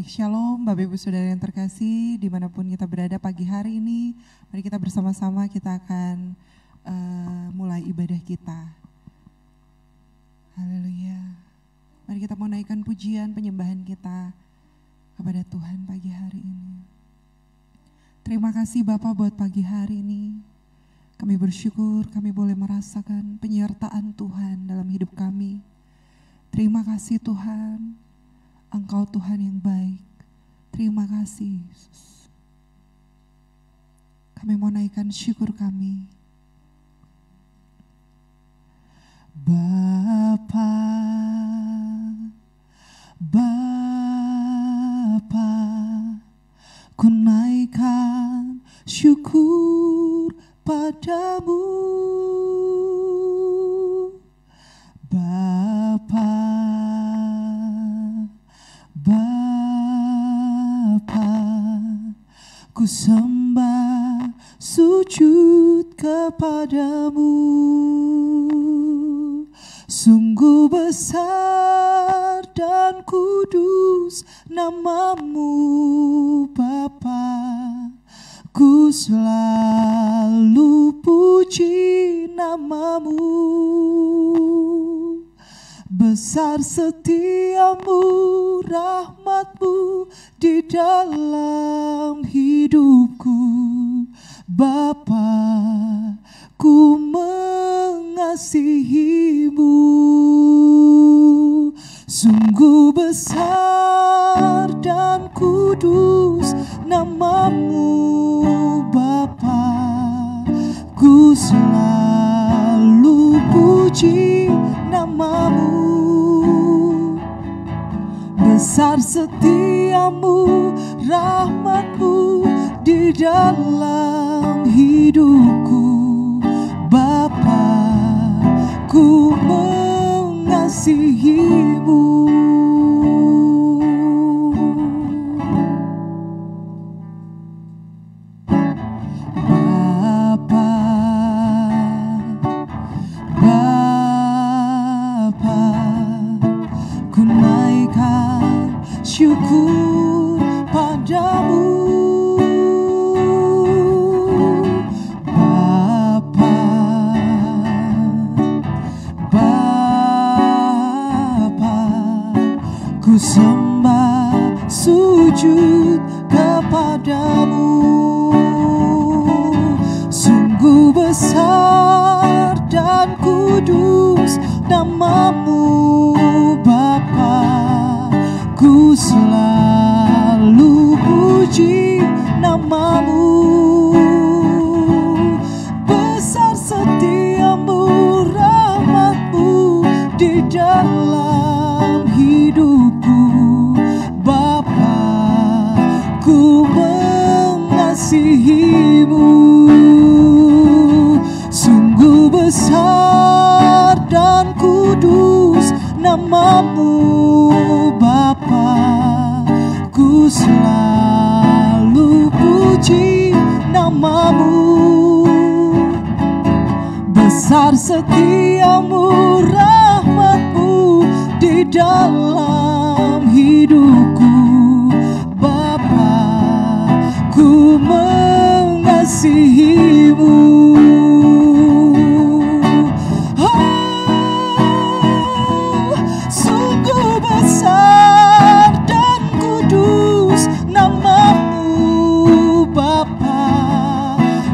Baik, Shalom Bapak Ibu Saudara yang terkasih, dimanapun kita berada pagi hari ini, mari kita bersama-sama kita akan mulai ibadah kita. Haleluya. Mari kita mau naikkan pujian penyembahan kita kepada Tuhan pagi hari ini. Terima kasih Bapak buat pagi hari ini. Kami bersyukur kami boleh merasakan penyertaan Tuhan dalam hidup kami. Terima kasih Tuhan. Engkau Tuhan yang baik. Terima kasih Yesus. Kami mau naikkan syukur kami. Bapa, Bapa, ku naikkan syukur padamu. Bapa, Bapa, ku sembah sujud kepadamu. Sungguh besar dan kudus namamu Bapa. Ku selalu puji namamu. Besar setiamu, rahmatmu di dalam hidupku. Bapa, ku mengasihimu. Sungguh besar dan kudus namamu Bapa. Ku selalu puji namamu. Besar setiamu, rahmatmu di dalam hidupku. Bapa, ku mengasihimu. Bapa, Bapa, ku naikkan syukur padamu. Bapa, Bapa, ku sembah sujud kepadamu. Sungguh besar dan kudus namamu Bapa. Ku selalu puji namamu. Besar setiamu, rahmatmu di dalam hidupku. Bapa, ku mengasihimu. Sungguh besar dan kudus namamu Bapa. Ku selalu puji namamu. Besar setiamu, rahmatmu di dalam hidupku. Bapa, ku mengasihimu. Sungguh besar dan kudus namamu Bapa.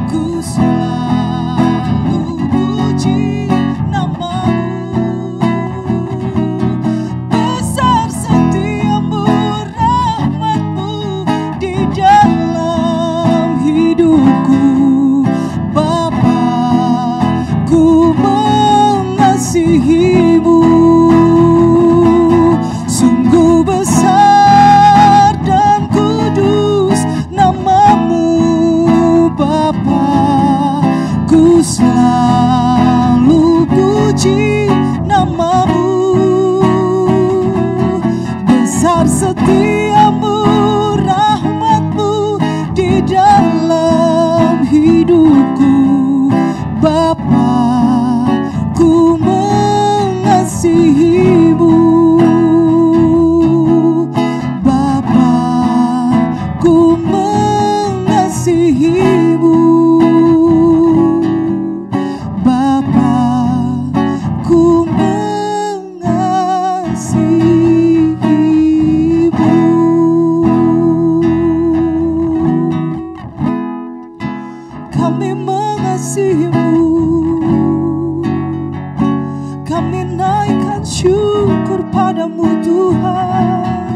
Ku selalu puji namamu. Besar setiamu, rahmatmu di dalam hidupku. Bapa, ku mengasihimu. Sungguh besar dan kudus namamu Bapa. Ku selalu puji namamu. Besar setiamu, rahmatmu di dalam hidupku. Bapa, ku mengasihimu. Bapa, kami mengasihi-Mu. Kami naikkan syukur padamu Tuhan.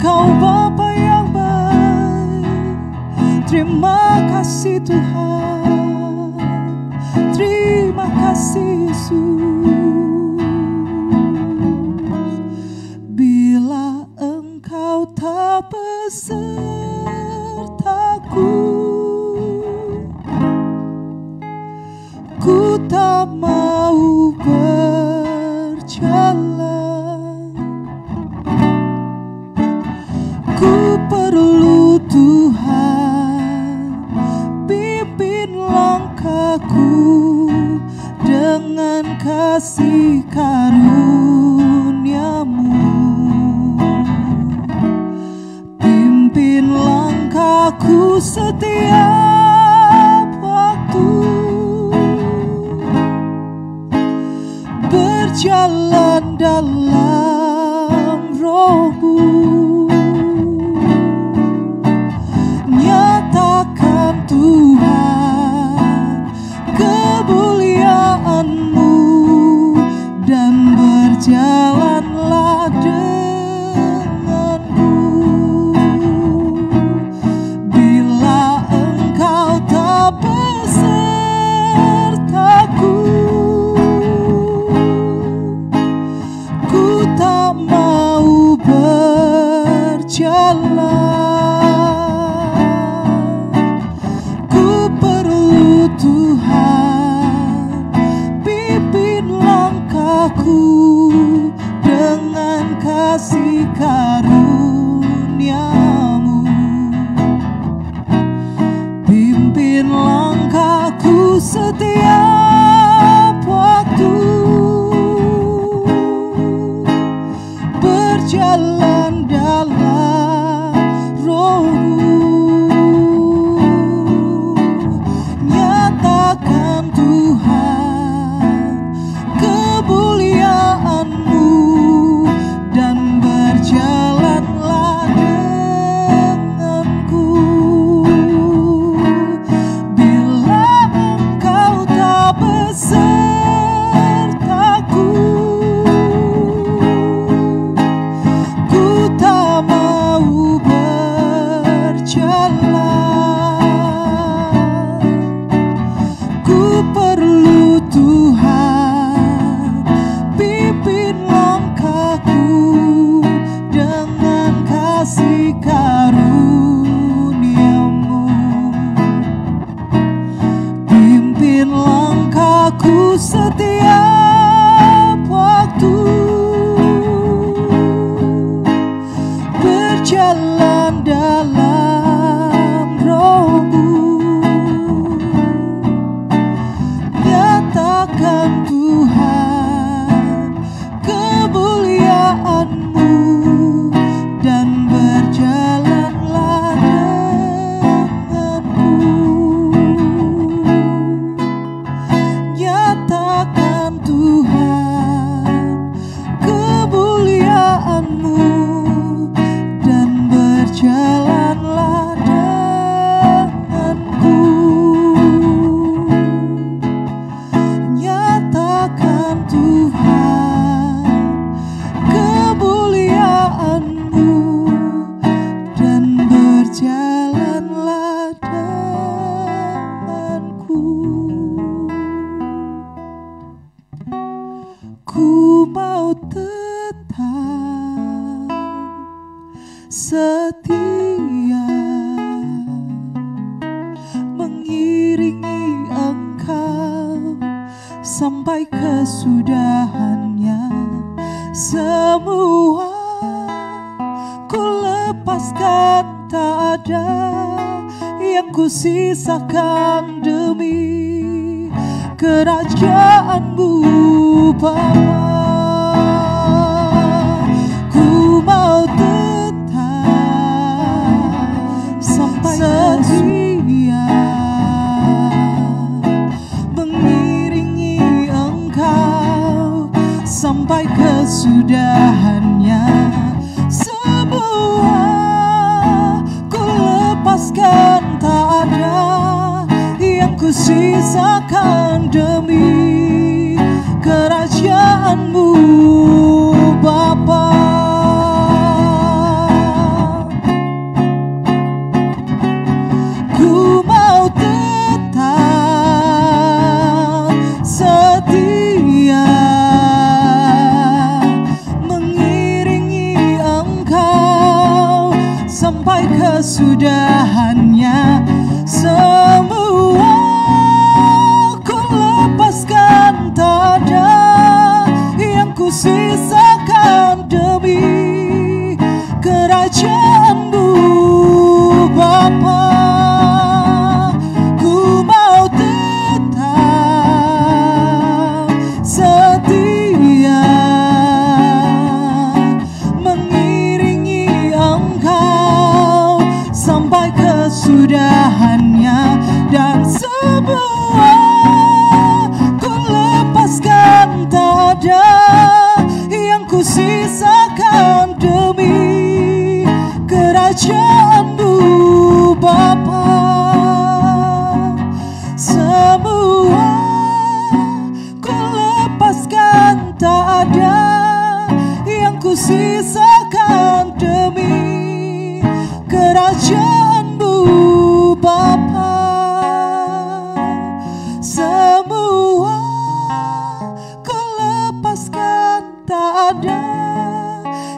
Kau Bapa yang baik. Terima kasih Tuhan. Terima kasih Yesus. Bila Engkau tak besertaku, ku tak mau berjalan. Ku perlu Tuhan, pimpin langkahku dengan kasih karunia-Mu. Pimpin langkahku setiap waktu, berjalan dalam Roh-Mu. Nyatakan Tuhan kemuliaan-Mu dan berjalanlah denganku. Bila Engkau tak besertaku, ku tak mau berjalan. Ku perlu Tuhan, pimpin langkahku dengan kasih karunia-Mu. Pimpin langkahku setiap waktu, berjalan dalam Roh-Mu. Nyatakan Tuhan kemuliaan-Mu dan berjalanlah denganku. Bila Engkau tak besertaku, ku tak mau berjalan. Ku perlu Tuhan, pimpin langkahku dengan kasih karunia-Mu. Pimpin langkahku setiap waktu, berjalan dalam Roh-Mu. Nyatakan Tuhan kemuliaan-Mu dan berjalanlah denganku. Nyatakan Tuhan kemuliaan-Mu dan berjalanlah denganku. Nyatakan Tuhan kemuliaan-Mu dan berjalanlah denganku. Ku mau tetap setia mengiringi Engkau sampai kesudahannya. Semua ku lepaskan, tak ada yang ku sisakan demi kerajaan-Mu Bapa. Ku mau tetap sampai setia mengiringi Engkau sampai kesudahannya. Semua ku lepaskan, tak ada ku sisakan demi kerajaan-Mu Bapa. Ku mau tetap setia mengiringi Engkau sampai kesudahannya. Semua ku lepaskan, tak ada yang ku sisakan demi kerajaan-Mu Bapa. Ku mau tetap setia mengiringi Engkau sampai kesudahannya, dan semua ku lepaskan, tak ada yang ku sisakan demi kerajaan-Mu Bapa. Semua ku lepaskan, tak ada yang ku sisakan demi kerajaan-Mu Bapa. Semua ku lepaskan, tak ada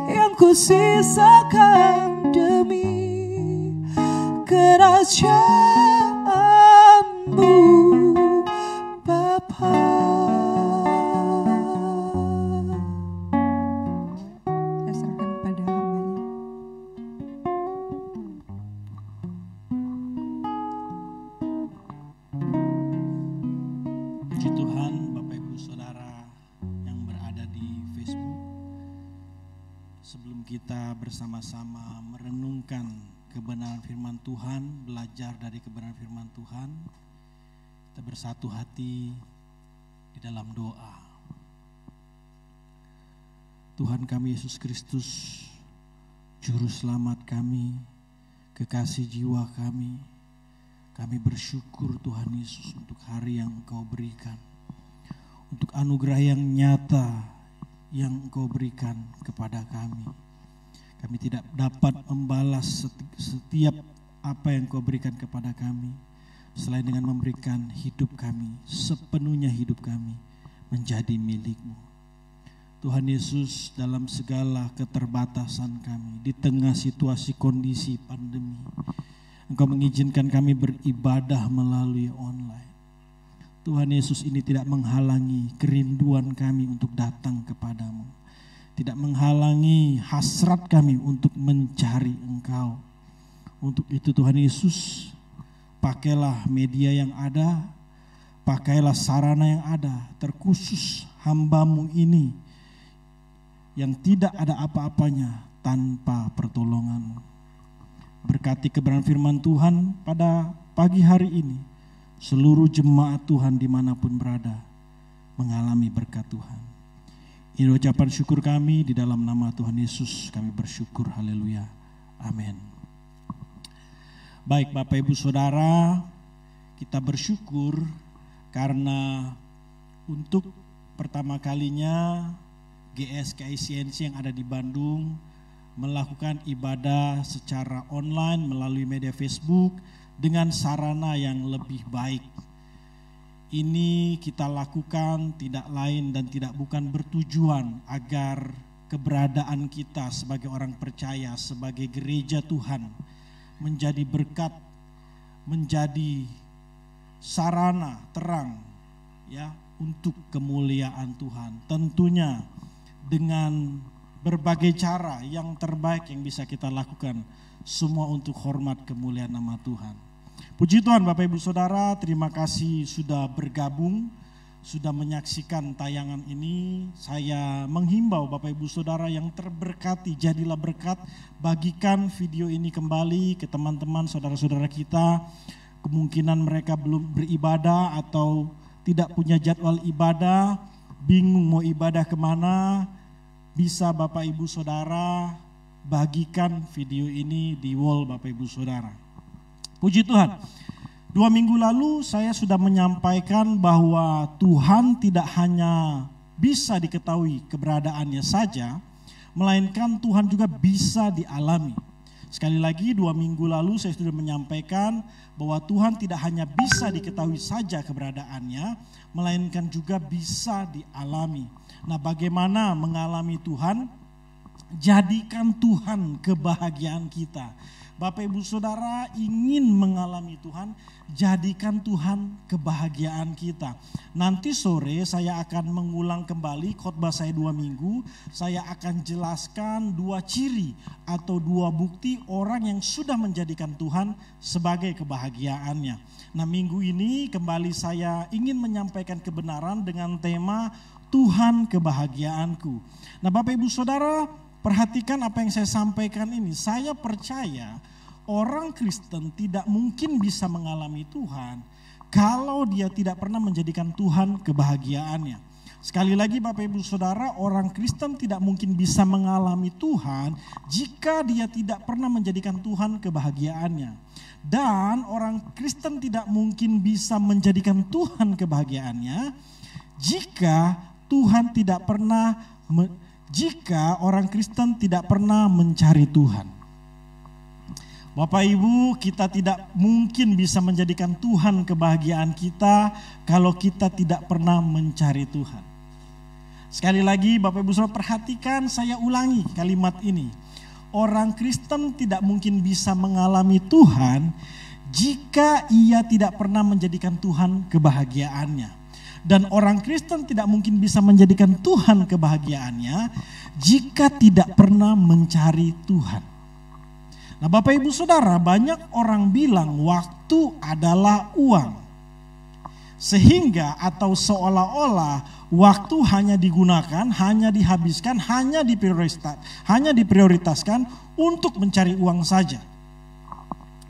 yang ku sisakan demi kerajaan-Mu Bapa. Saya serahkan kepada hamba-Nya. Puji Tuhan, Bapak Ibu Saudara yang berada di Facebook. Sebelum kita bersama-sama merenungkan kebenaran firman Tuhan, belajar dari kebenaran firman Tuhan, kita bersatu hati di dalam doa. Tuhan kami Yesus Kristus, Juru Selamat kami, kekasih jiwa kami bersyukur Tuhan Yesus untuk hari yang Engkau berikan, untuk anugerah yang nyata yang Engkau berikan kepada kami. Kami tidak dapat membalas setiap apa yang Engkau berikan kepada kami, selain dengan memberikan hidup kami, sepenuhnya hidup kami menjadi milik-Mu. Tuhan Yesus, dalam segala keterbatasan kami, di tengah situasi kondisi pandemi, Engkau mengizinkan kami beribadah melalui online. Tuhan Yesus, ini tidak menghalangi kerinduan kami untuk datang kepadamu. Tidak menghalangi hasrat kami untuk mencari Engkau. Untuk itu Tuhan Yesus, pakailah media yang ada, pakailah sarana yang ada, terkhusus hamba-Mu ini yang tidak ada apa-apanya tanpa pertolongan-Mu. Berkati kebenaran firman Tuhan pada pagi hari ini, seluruh jemaat Tuhan dimanapun berada mengalami berkat Tuhan. Ini ucapan syukur kami di dalam nama Tuhan Yesus, kami bersyukur, haleluya, amin. Baik Bapak Ibu Saudara, kita bersyukur karena untuk pertama kalinya GSKI yang ada di Bandung melakukan ibadah secara online melalui media Facebook dengan sarana yang lebih baik. Ini kita lakukan tidak lain dan tidak bukan bertujuan agar keberadaan kita sebagai orang percaya, sebagai gereja Tuhan menjadi berkat, menjadi sarana terang ya untuk kemuliaan Tuhan. Tentunya dengan berbagai cara yang terbaik yang bisa kita lakukan, semua untuk hormat kemuliaan nama Tuhan. Puji Tuhan Bapak Ibu Saudara, terima kasih sudah bergabung, sudah menyaksikan tayangan ini. Saya menghimbau Bapak Ibu Saudara yang terberkati, jadilah berkat, bagikan video ini kembali ke teman-teman saudara-saudara kita. Kemungkinan mereka belum beribadah atau tidak punya jadwal ibadah, bingung mau ibadah kemana, bisa Bapak Ibu Saudara bagikan video ini di wall Bapak Ibu Saudara. Puji Tuhan. 2 minggu lalu saya sudah menyampaikan bahwa Tuhan tidak hanya bisa diketahui keberadaannya saja, melainkan Tuhan juga bisa dialami. Sekali lagi 2 minggu lalu saya sudah menyampaikan bahwa Tuhan tidak hanya bisa diketahui saja keberadaannya, melainkan juga bisa dialami. Nah, bagaimana mengalami Tuhan? Jadikan Tuhan kebahagiaan kita. Bapak Ibu Saudara ingin mengalami Tuhan, jadikan Tuhan kebahagiaan kita. Nanti sore saya akan mengulang kembali khotbah saya 2 minggu. Saya akan jelaskan 2 ciri atau 2 bukti orang yang sudah menjadikan Tuhan sebagai kebahagiaannya. Nah, minggu ini kembali saya ingin menyampaikan kebenaran dengan tema Tuhan kebahagiaanku. Nah, Bapak Ibu Saudara, perhatikan apa yang saya sampaikan ini. Saya percaya orang Kristen tidak mungkin bisa mengalami Tuhan kalau dia tidak pernah menjadikan Tuhan kebahagiaannya. Sekali lagi Bapak Ibu Saudara, orang Kristen tidak mungkin bisa mengalami Tuhan jika dia tidak pernah menjadikan Tuhan kebahagiaannya. Dan orang Kristen tidak mungkin bisa menjadikan Tuhan kebahagiaannya jika orang Kristen tidak pernah mencari Tuhan. Bapak Ibu, kita tidak mungkin bisa menjadikan Tuhan kebahagiaan kita kalau kita tidak pernah mencari Tuhan. Sekali lagi Bapak Ibu Saudara, perhatikan, saya ulangi kalimat ini. Orang Kristen tidak mungkin bisa mengalami Tuhan jika ia tidak pernah menjadikan Tuhan kebahagiaannya. Dan orang Kristen tidak mungkin bisa menjadikan Tuhan kebahagiaannya jika tidak pernah mencari Tuhan. Nah, Bapak Ibu Saudara, banyak orang bilang waktu adalah uang. Sehingga atau seolah-olah waktu hanya digunakan, hanya dihabiskan, hanya diprioritaskan untuk mencari uang saja.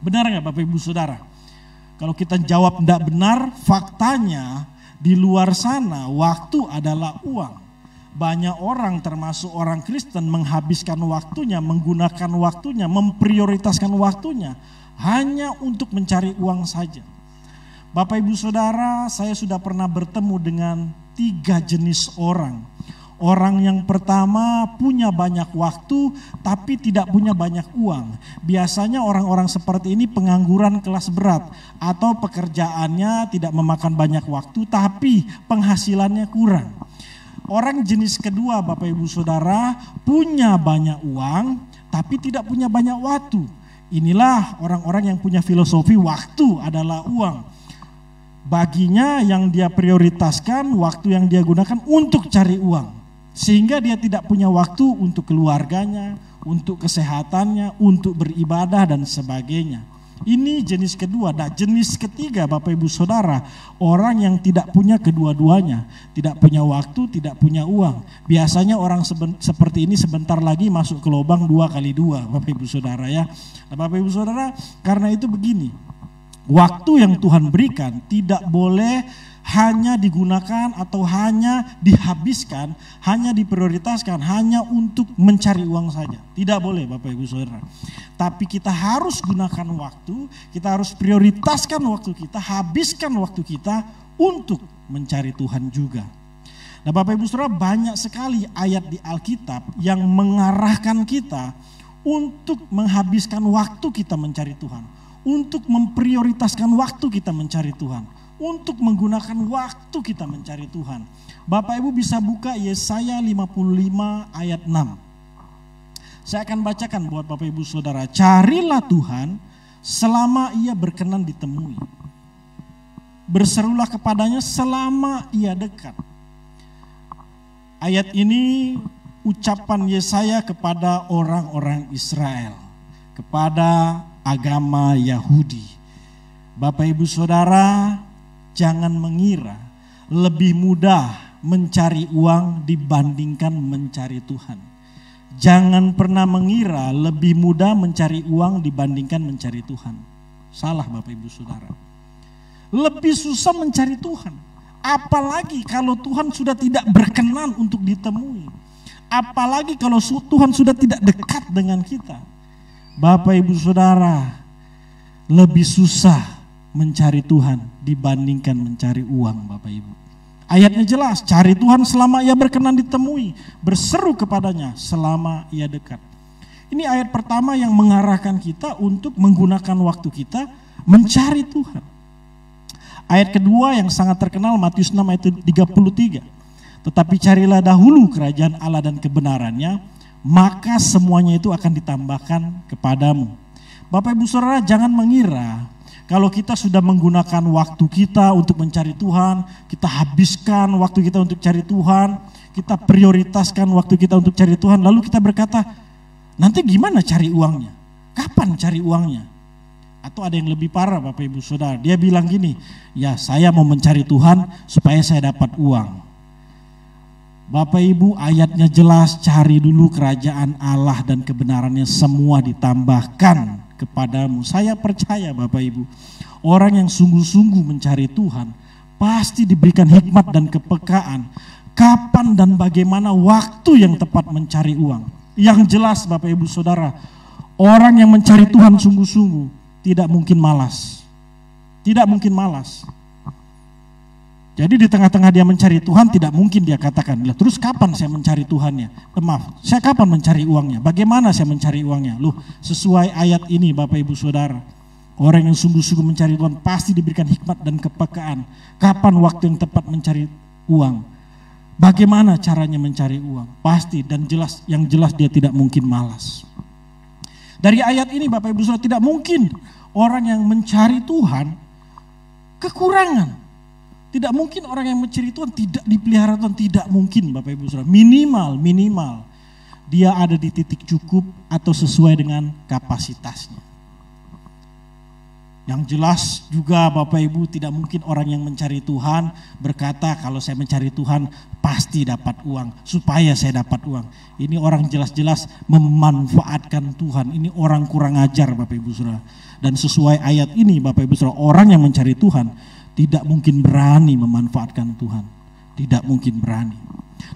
Benar nggak Bapak Ibu Saudara? Kalau kita jawab tidak benar, faktanya di luar sana waktu adalah uang. Banyak orang termasuk orang Kristen menghabiskan waktunya, menggunakan waktunya, memprioritaskan waktunya hanya untuk mencari uang saja. Bapak Ibu Saudara, saya sudah pernah bertemu dengan 3 jenis orang. Orang yang pertama punya banyak waktu tapi tidak punya banyak uang. Biasanya orang-orang seperti ini pengangguran kelas berat atau pekerjaannya tidak memakan banyak waktu tapi penghasilannya kurang. Orang jenis kedua Bapak Ibu Saudara punya banyak uang tapi tidak punya banyak waktu. Inilah orang-orang yang punya filosofi waktu adalah uang. Baginya yang dia prioritaskan, waktu yang dia gunakan untuk cari uang. Sehingga dia tidak punya waktu untuk keluarganya, untuk kesehatannya, untuk beribadah dan sebagainya. Ini jenis kedua. Nah, jenis ketiga Bapak Ibu Saudara, orang yang tidak punya kedua-duanya, tidak punya waktu, tidak punya uang. Biasanya orang seperti ini sebentar lagi masuk ke lubang 2 kali 2 Bapak Ibu Saudara ya. Nah, Bapak Ibu Saudara, karena itu begini, waktu yang Tuhan berikan tidak boleh hanya digunakan atau hanya dihabiskan, hanya diprioritaskan hanya untuk mencari uang saja. Tidak boleh Bapak Ibu Saudara. Tapi kita harus gunakan waktu, kita harus prioritaskan waktu kita, habiskan waktu kita untuk mencari Tuhan juga. Nah, Bapak Ibu Saudara, banyak sekali ayat di Alkitab yang mengarahkan kita untuk menghabiskan waktu kita mencari Tuhan, untuk memprioritaskan waktu kita mencari Tuhan, untuk menggunakan waktu kita mencari Tuhan. Bapak Ibu bisa buka Yesaya 55 ayat 6. Saya akan bacakan buat Bapak Ibu Saudara. Carilah Tuhan selama ia berkenan ditemui. Berserulah kepadanya selama ia dekat. Ayat ini ucapan Yesaya kepada orang-orang Israel, kepada agama Yahudi. Bapak Ibu Saudara, jangan mengira lebih mudah mencari uang dibandingkan mencari Tuhan. Jangan pernah mengira lebih mudah mencari uang dibandingkan mencari Tuhan. Salah Bapak Ibu Saudara. Lebih susah mencari Tuhan. Apalagi kalau Tuhan sudah tidak berkenan untuk ditemui. Apalagi kalau Tuhan sudah tidak dekat dengan kita. Bapak Ibu Saudara, lebih susah mencari Tuhan dibandingkan mencari uang, Bapak Ibu. Ayatnya jelas, cari Tuhan selama ia berkenan ditemui, berseru kepadanya selama ia dekat. Ini ayat pertama yang mengarahkan kita untuk menggunakan waktu kita mencari Tuhan. Ayat kedua yang sangat terkenal, Matius 6 ayat 33. Tetapi carilah dahulu kerajaan Allah dan kebenarannya, maka semuanya itu akan ditambahkan kepadamu. Bapak Ibu Saudara, jangan mengira kalau kita sudah menggunakan waktu kita untuk mencari Tuhan, kita habiskan waktu kita untuk cari Tuhan, kita prioritaskan waktu kita untuk cari Tuhan, lalu kita berkata, nanti gimana cari uangnya? Kapan cari uangnya? Atau ada yang lebih parah, Bapak Ibu Saudara, dia bilang gini, ya saya mau mencari Tuhan supaya saya dapat uang. Bapak Ibu, ayatnya jelas, cari dulu kerajaan Allah dan kebenarannya, semua ditambahkan kepadamu. Saya percaya Bapak Ibu, orang yang sungguh-sungguh mencari Tuhan pasti diberikan hikmat dan kepekaan kapan dan bagaimana waktu yang tepat mencari uang. Yang jelas Bapak Ibu Saudara, orang yang mencari Tuhan sungguh-sungguh tidak mungkin malas. Tidak mungkin malas. Jadi di tengah-tengah dia mencari Tuhan, tidak mungkin dia katakan, terus kapan saya mencari Tuhannya? Maaf, saya kapan mencari uangnya? Bagaimana saya mencari uangnya? Loh, sesuai ayat ini Bapak Ibu Saudara, orang yang sungguh-sungguh mencari Tuhan pasti diberikan hikmat dan kepekaan. Kapan waktu yang tepat mencari uang? Bagaimana caranya mencari uang? Pasti dan jelas, yang jelas dia tidak mungkin malas. Dari ayat ini Bapak Ibu Saudara, tidak mungkin orang yang mencari Tuhan kekurangan. Tidak mungkin orang yang mencari Tuhan tidak dipelihara Tuhan, tidak mungkin Bapak Ibu Saudara. Minimal dia ada di titik cukup atau sesuai dengan kapasitasnya. Yang jelas juga Bapak Ibu, tidak mungkin orang yang mencari Tuhan berkata kalau saya mencari Tuhan pasti dapat uang, supaya saya dapat uang. Ini orang jelas-jelas memanfaatkan Tuhan. Ini orang kurang ajar Bapak Ibu Saudara. Dan sesuai ayat ini Bapak Ibu Saudara, orang yang mencari Tuhan tidak mungkin berani memanfaatkan Tuhan. Tidak mungkin berani.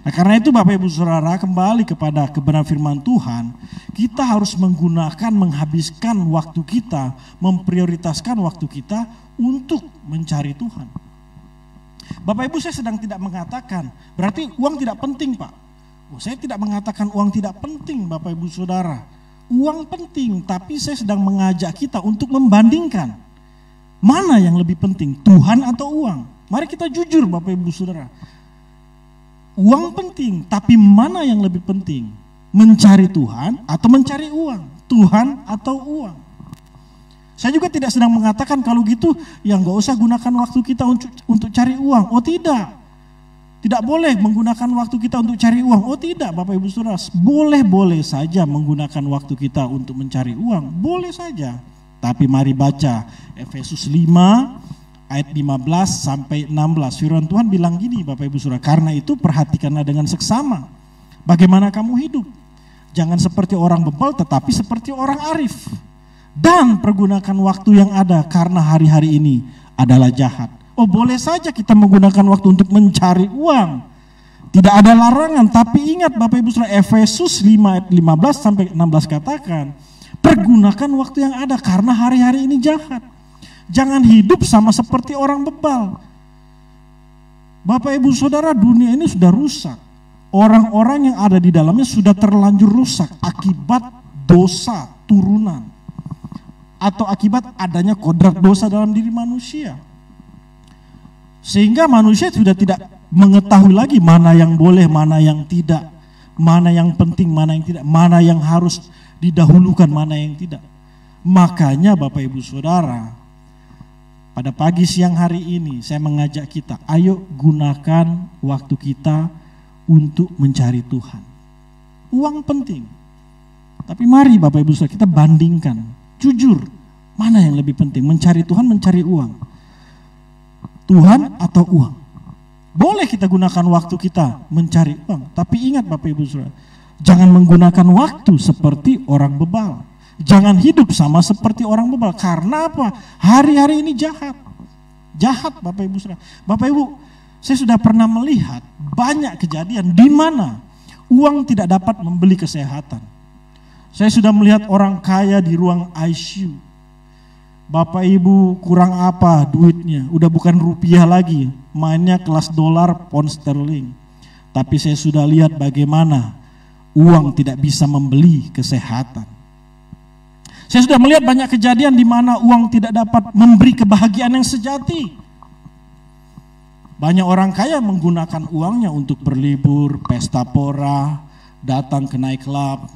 Nah karena itu Bapak Ibu Saudara, kembali kepada kebenaran firman Tuhan, kita harus menghabiskan waktu kita, memprioritaskan waktu kita untuk mencari Tuhan. Bapak Ibu, saya sedang tidak mengatakan, berarti uang tidak penting Pak. Saya tidak mengatakan uang tidak penting Bapak Ibu Saudara. Uang penting, tapi saya sedang mengajak kita untuk membandingkan. Mana yang lebih penting, Tuhan atau uang? Mari kita jujur Bapak Ibu Saudara. Uang penting, tapi mana yang lebih penting? Mencari Tuhan atau mencari uang? Tuhan atau uang? Saya juga tidak sedang mengatakan kalau gitu ya nggak usah gunakan waktu kita untuk cari uang. Oh tidak. Tidak boleh menggunakan waktu kita untuk cari uang. Oh tidak Bapak Ibu Saudara. Boleh saja menggunakan waktu kita untuk mencari uang. Boleh saja. Tapi mari baca Efesus 5 ayat 15 sampai 16. Firman Tuhan bilang gini Bapak Ibu Saudara, karena itu perhatikanlah dengan seksama bagaimana kamu hidup. Jangan seperti orang bebal tetapi seperti orang arif. Dan pergunakan waktu yang ada karena hari-hari ini adalah jahat. Oh boleh saja kita menggunakan waktu untuk mencari uang. Tidak ada larangan, tapi ingat Bapak Ibu Saudara, Efesus 5 ayat 15 sampai 16 katakan, pergunakan waktu yang ada karena hari-hari ini jahat. Jangan hidup sama seperti orang bebal. Bapak Ibu Saudara, dunia ini sudah rusak. Orang-orang yang ada di dalamnya sudah terlanjur rusak akibat dosa turunan. Atau akibat adanya kodrat dosa dalam diri manusia. Sehingga manusia sudah tidak mengetahui lagi mana yang boleh, mana yang tidak. Mana yang penting, mana yang tidak. Mana yang harus didahulukan, mana yang tidak. Makanya Bapak Ibu Saudara, pada pagi siang hari ini saya mengajak kita, ayo gunakan waktu kita untuk mencari Tuhan. Uang penting, tapi mari Bapak Ibu Saudara kita bandingkan, jujur, mana yang lebih penting, mencari Tuhan, mencari uang. Tuhan atau uang? Boleh kita gunakan waktu kita mencari uang, tapi ingat Bapak Ibu Saudara, jangan menggunakan waktu seperti orang bebal. Jangan hidup sama seperti orang bebal. Karena apa? Hari-hari ini jahat. Jahat Bapak Ibu Saudara. Bapak Ibu, saya sudah pernah melihat banyak kejadian di mana uang tidak dapat membeli kesehatan. Saya sudah melihat orang kaya di ruang ICU. Bapak Ibu kurang apa duitnya? Udah bukan rupiah lagi, mainnya kelas dolar, pound sterling. Tapi saya sudah lihat bagaimana uang tidak bisa membeli kesehatan. Saya sudah melihat banyak kejadian di mana uang tidak dapat memberi kebahagiaan yang sejati. Banyak orang kaya menggunakan uangnya untuk berlibur, pesta pora, datang ke nightclub,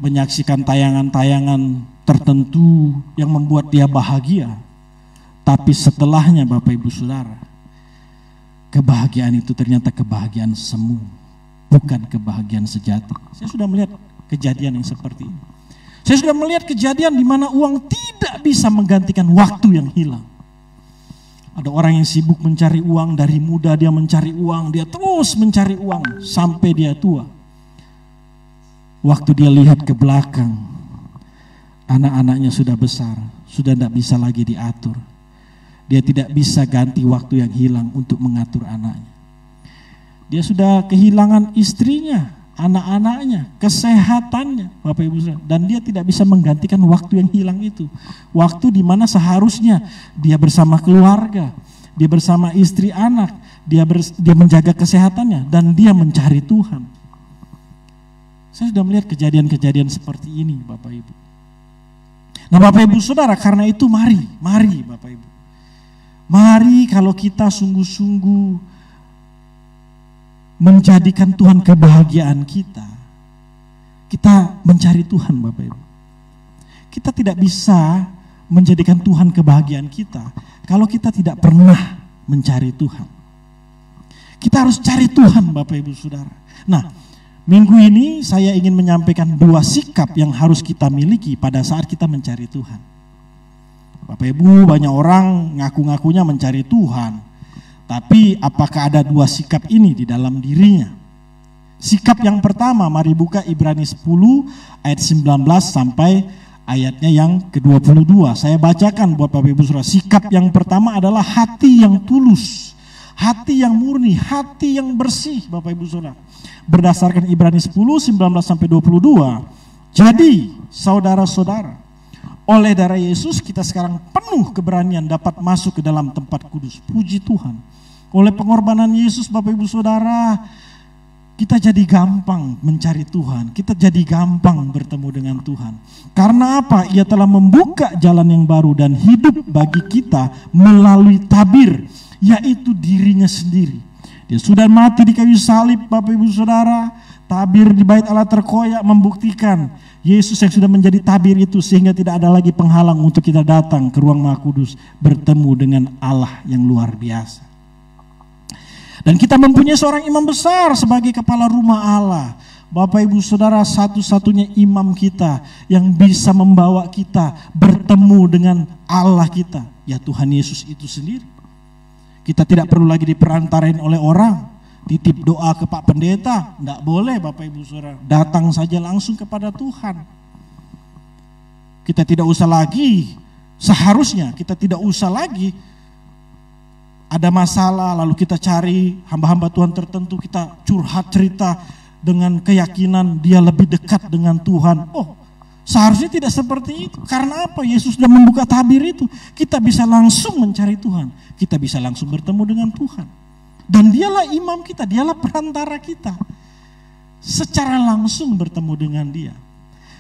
menyaksikan tayangan-tayangan tertentu yang membuat dia bahagia. Tapi setelahnya Bapak Ibu Saudara, kebahagiaan itu ternyata kebahagiaan semu, bukan kebahagiaan sejati. Saya sudah melihat kejadian yang seperti ini. Saya sudah melihat kejadian di mana uang tidak bisa menggantikan waktu yang hilang. Ada orang yang sibuk mencari uang, dari muda dia mencari uang, dia terus mencari uang sampai dia tua. Waktu dia lihat ke belakang, anak-anaknya sudah besar, sudah tidak bisa lagi diatur. Dia tidak bisa ganti waktu yang hilang untuk mengatur anaknya. Dia sudah kehilangan istrinya, anak-anaknya, kesehatannya, Bapak Ibu Saudara, dan dia tidak bisa menggantikan waktu yang hilang itu. Waktu di mana seharusnya dia bersama keluarga, dia bersama istri anak, dia menjaga kesehatannya, dan dia mencari Tuhan. Saya sudah melihat kejadian-kejadian seperti ini, Bapak Ibu. Nah, Bapak Ibu Saudara, karena itu mari Bapak Ibu. Mari kalau kita sungguh-sungguh menjadikan Tuhan kebahagiaan kita, kita mencari Tuhan, Bapak Ibu. Kita tidak bisa menjadikan Tuhan kebahagiaan kita kalau kita tidak pernah mencari Tuhan. Kita harus cari Tuhan, Bapak Ibu Saudara. Nah, minggu ini saya ingin menyampaikan 2 sikap yang harus kita miliki pada saat kita mencari Tuhan. Bapak Ibu, banyak orang ngaku-ngakunya mencari Tuhan, tapi apakah ada 2 sikap ini di dalam dirinya? Sikap yang pertama, mari buka Ibrani 10 ayat 19 sampai ayatnya yang ke-22. Saya bacakan buat Bapak Ibu Saudara. Sikap yang pertama adalah hati yang tulus, hati yang murni, hati yang bersih, Bapak Ibu Saudara. Berdasarkan Ibrani 10 19 sampai 22. Jadi, saudara-saudara, oleh darah Yesus kita sekarang penuh keberanian dapat masuk ke dalam tempat kudus. Puji Tuhan. Oleh pengorbanan Yesus, Bapak Ibu Saudara, kita jadi gampang mencari Tuhan. Kita jadi gampang bertemu dengan Tuhan. Karena apa? Ia telah membuka jalan yang baru dan hidup bagi kita melalui tabir, yaitu dirinya sendiri. Dia sudah mati di kayu salib, Bapak Ibu Saudara. Tabir di bait Allah terkoyak membuktikan Yesus yang sudah menjadi tabir itu, sehingga tidak ada lagi penghalang untuk kita datang ke ruang Maha Kudus bertemu dengan Allah yang luar biasa. Dan kita mempunyai seorang imam besar sebagai kepala rumah Allah. Bapak Ibu Saudara, satu-satunya imam kita yang bisa membawa kita bertemu dengan Allah kita, ya Tuhan Yesus itu sendiri. Kita tidak perlu lagi diperantarain oleh orang. Titip doa ke Pak Pendeta, tidak boleh Bapak Ibu Saudara. Datang saja langsung kepada Tuhan. Kita tidak usah lagi, seharusnya kita tidak usah lagi ada masalah lalu kita cari hamba-hamba Tuhan tertentu, kita curhat cerita dengan keyakinan dia lebih dekat dengan Tuhan. Oh, seharusnya tidak seperti itu. Karena apa? Yesus sudah membuka tabir itu. Kita bisa langsung mencari Tuhan. Kita bisa langsung bertemu dengan Tuhan. Dan dialah imam kita, dialah perantara kita. Secara langsung bertemu dengan dia.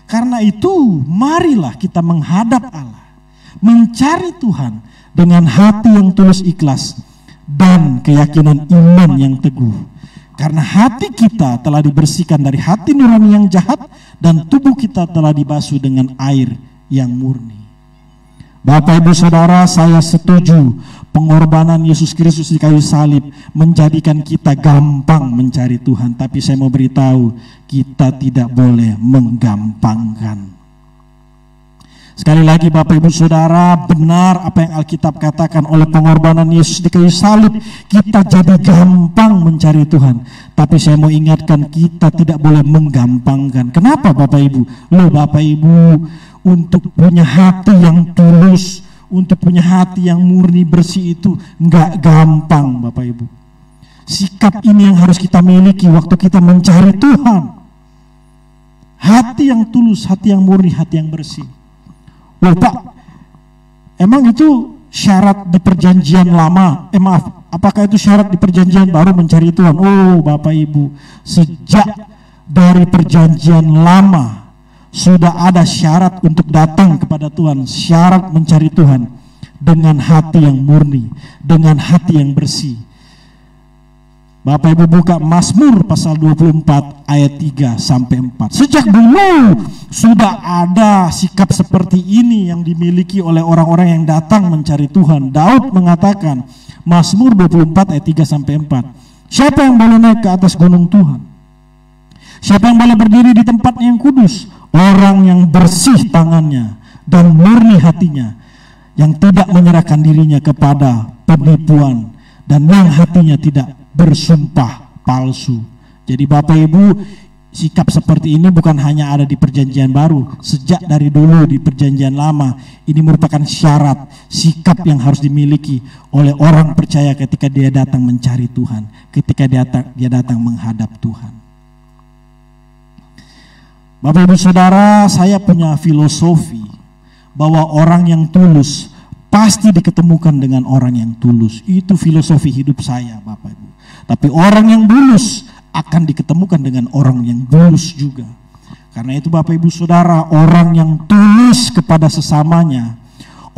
Karena itu, marilah kita menghadap Allah. Mencari Tuhan dengan hati yang tulus ikhlas. Dan keyakinan iman yang teguh. Karena hati kita telah dibersihkan dari hati nurani yang jahat. Dan tubuh kita telah dibasuh dengan air yang murni. Bapak Ibu Saudara, saya setuju pengorbanan Yesus Kristus di kayu salib menjadikan kita gampang mencari Tuhan. Tapi saya mau beritahu, kita tidak boleh menggampangkan. Sekali lagi Bapak Ibu Saudara, benar apa yang Alkitab katakan, oleh pengorbanan Yesus di kayu salib kita jadi gampang mencari Tuhan. Tapi saya mau ingatkan, kita tidak boleh menggampangkan. Kenapa Bapak Ibu? Loh Bapak Ibu, untuk punya hati yang tulus, untuk punya hati yang murni bersih itu enggak gampang Bapak Ibu. Sikap ini yang harus kita miliki waktu kita mencari Tuhan. Hati yang tulus, hati yang murni, hati yang bersih. Loh Pak, Emang itu syarat di perjanjian lama? Maaf, apakah itu syarat di perjanjian baru mencari Tuhan? Oh Bapak Ibu, sejak dari perjanjian lama sudah ada syarat untuk datang kepada Tuhan, syarat mencari Tuhan dengan hati yang murni, dengan hati yang bersih. Bapak Ibu buka Mazmur pasal 24 ayat 3 sampai 4. Sejak dulu sudah ada sikap seperti ini yang dimiliki oleh orang-orang yang datang mencari Tuhan. Daud mengatakan, Mazmur 24 ayat 3 sampai 4. Siapa yang boleh naik ke atas gunung Tuhan? Siapa yang boleh berdiri di tempat yang kudus? Orang yang bersih tangannya dan murni hatinya, yang tidak menyerahkan dirinya kepada penipuan, dan yang hatinya tidak bersumpah palsu. Jadi Bapak Ibu, sikap seperti ini bukan hanya ada di perjanjian baru, sejak dari dulu di perjanjian lama. Ini merupakan syarat sikap yang harus dimiliki oleh orang percaya ketika dia datang mencari Tuhan, ketika dia datang menghadap Tuhan. Bapak Ibu Saudara, saya punya filosofi bahwa orang yang tulus pasti diketemukan dengan orang yang tulus. Itu filosofi hidup saya, Bapak Ibu. Tapi orang yang tulus akan diketemukan dengan orang yang tulus juga. Karena itu Bapak Ibu Saudara, orang yang tulus kepada sesamanya,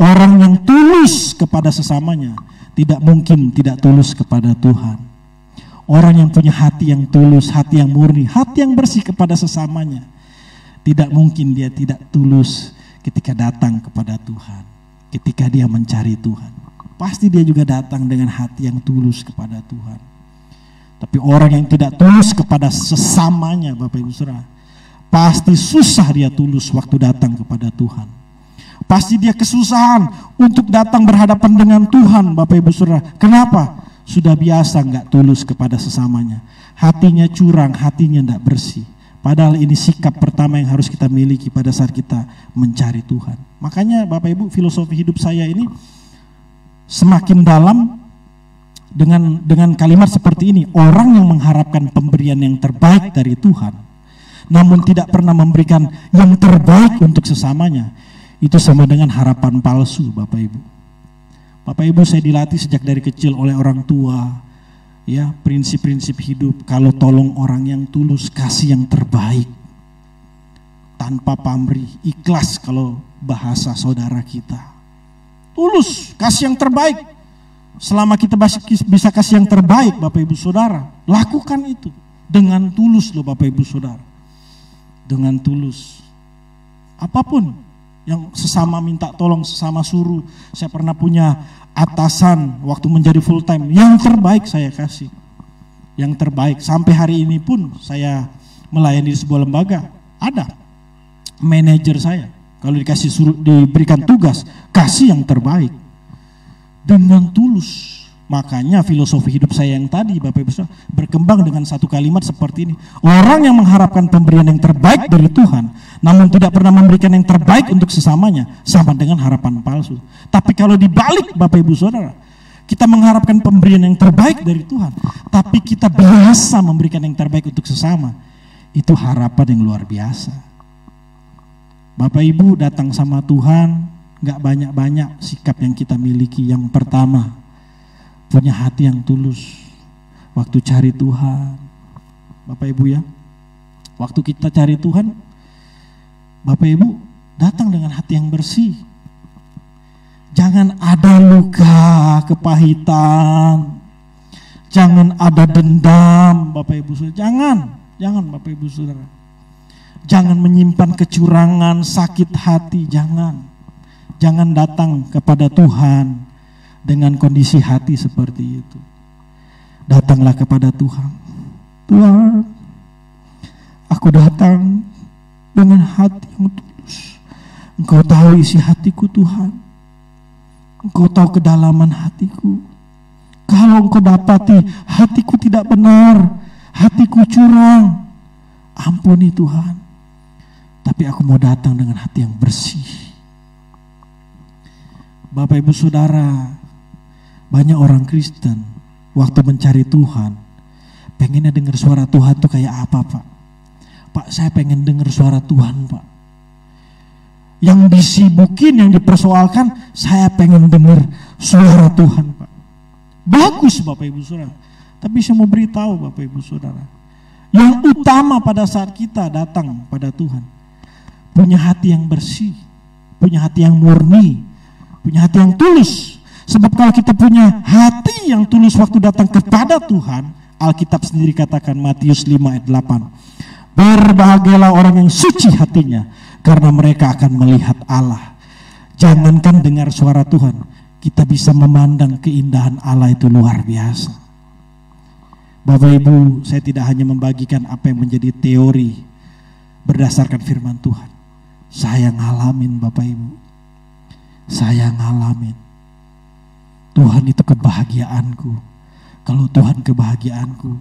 orang yang tulus kepada sesamanya, tidak mungkin tidak tulus kepada Tuhan. Orang yang punya hati yang tulus, hati yang murni, hati yang bersih kepada sesamanya, tidak mungkin dia tidak tulus ketika datang kepada Tuhan. Ketika dia mencari Tuhan, pasti dia juga datang dengan hati yang tulus kepada Tuhan. Tapi orang yang tidak tulus kepada sesamanya, Bapak Ibu Saudara, pasti susah dia tulus waktu datang kepada Tuhan. Pasti dia kesusahan untuk datang berhadapan dengan Tuhan, Bapak Ibu Saudara. Kenapa? Sudah biasa nggak tulus kepada sesamanya. Hatinya curang, hatinya tidak bersih. Padahal ini sikap pertama yang harus kita miliki pada saat kita mencari Tuhan. Makanya Bapak Ibu, filosofi hidup saya ini semakin dalam dengan kalimat seperti ini. Orang yang mengharapkan pemberian yang terbaik dari Tuhan, namun tidak pernah memberikan yang terbaik untuk sesamanya, itu sama dengan harapan palsu, Bapak Ibu. Bapak Ibu, saya dilatih sejak dari kecil oleh orang tua, ya, prinsip-prinsip hidup. Kalau tolong orang yang tulus, kasih yang terbaik, tanpa pamrih, ikhlas. Kalau bahasa saudara kita, tulus, kasih yang terbaik. Selama kita bisa kasih yang terbaik, Bapak Ibu Saudara, lakukan itu dengan tulus loh, Bapak Ibu Saudara. Dengan tulus. Apapun yang sesama minta tolong, sesama suruh. Saya pernah punya atasan waktu menjadi full time, yang terbaik saya kasih. Yang terbaik. Sampai hari ini pun saya melayani di sebuah lembaga, ada manajer saya, kalau diberikan tugas, kasih yang terbaik. Dengan tulus. Makanya filosofi hidup saya yang tadi, Bapak Ibu Saudara, berkembang dengan satu kalimat seperti ini. Orang yang mengharapkan pemberian yang terbaik dari Tuhan, namun tidak pernah memberikan yang terbaik untuk sesamanya, sama dengan harapan palsu. Tapi kalau dibalik, Bapak Ibu Saudara, kita mengharapkan pemberian yang terbaik dari Tuhan, tapi kita biasa memberikan yang terbaik untuk sesama, itu harapan yang luar biasa. Bapak Ibu datang sama Tuhan, gak banyak-banyak sikap yang kita miliki. Yang pertama, punya hati yang tulus waktu cari Tuhan. Bapak Ibu ya, waktu kita cari Tuhan, Bapak Ibu datang dengan hati yang bersih. Jangan ada luka, kepahitan, jangan ada dendam, Bapak Ibu Saudara. Jangan Bapak Ibu Saudara. Jangan menyimpan kecurangan, sakit hati, jangan. Jangan datang kepada Tuhan dengan kondisi hati seperti itu. Datanglah kepada Tuhan. Tuhan, aku datang dengan hati yang tulus. Engkau tahu isi hatiku Tuhan. Engkau tahu kedalaman hatiku. Kalau Engkau dapati hatiku tidak benar, hatiku curang, ampuni Tuhan. Tapi aku mau datang dengan hati yang bersih. Bapak Ibu Saudara, banyak orang Kristen waktu mencari Tuhan, pengennya dengar suara Tuhan tuh kayak apa, Pak? Pak, saya pengen dengar suara Tuhan, Pak. yang disibukin, yang dipersoalkan, saya pengen dengar suara Tuhan, Pak. Bagus Bapak Ibu Saudara. Tapi saya mau beritahu Bapak Ibu Saudara, yang utama pada saat kita datang pada Tuhan, punya hati yang bersih, punya hati yang murni, punya hati yang tulus. Sebab kalau kita punya hati yang tulus waktu datang kepada Tuhan, Alkitab sendiri katakan, Matius 5 ayat 8, berbahagialah orang yang suci hatinya, karena mereka akan melihat Allah. Jangankan dengar suara Tuhan, kita bisa memandang keindahan Allah itu luar biasa. Bapak Ibu, saya tidak hanya membagikan apa yang menjadi teori berdasarkan firman Tuhan. Saya ngalamin Bapak Ibu. Saya ngalamin. Tuhan itu kebahagiaanku. Kalau Tuhan kebahagiaanku,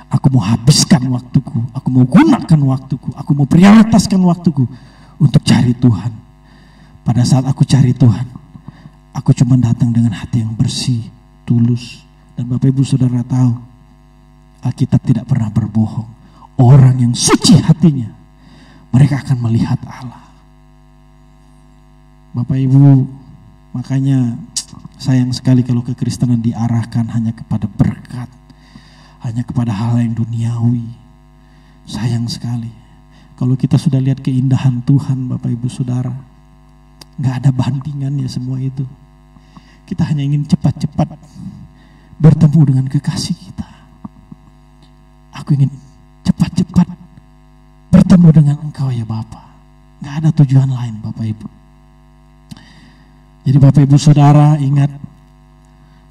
aku mau habiskan waktuku, aku mau gunakan waktuku, aku mau prioritaskan waktuku untuk cari Tuhan. Pada saat aku cari Tuhan, aku cuma datang dengan hati yang bersih, tulus. Dan Bapak Ibu Saudara tahu, Alkitab tidak pernah berbohong. Orang yang suci hatinya, mereka akan melihat Allah. Bapak Ibu, makanya sayang sekali kalau kekristenan diarahkan hanya kepada berkat, hanya kepada hal yang duniawi. Sayang sekali. Kalau kita sudah lihat keindahan Tuhan Bapak Ibu Saudara, gak ada bandingannya semua itu. Kita hanya ingin cepat-cepat bertemu dengan kekasih kita. Aku ingin cepat-cepat bertemu dengan Engkau ya Bapa. Gak ada tujuan lain Bapak Ibu. Jadi Bapak Ibu Saudara ingat,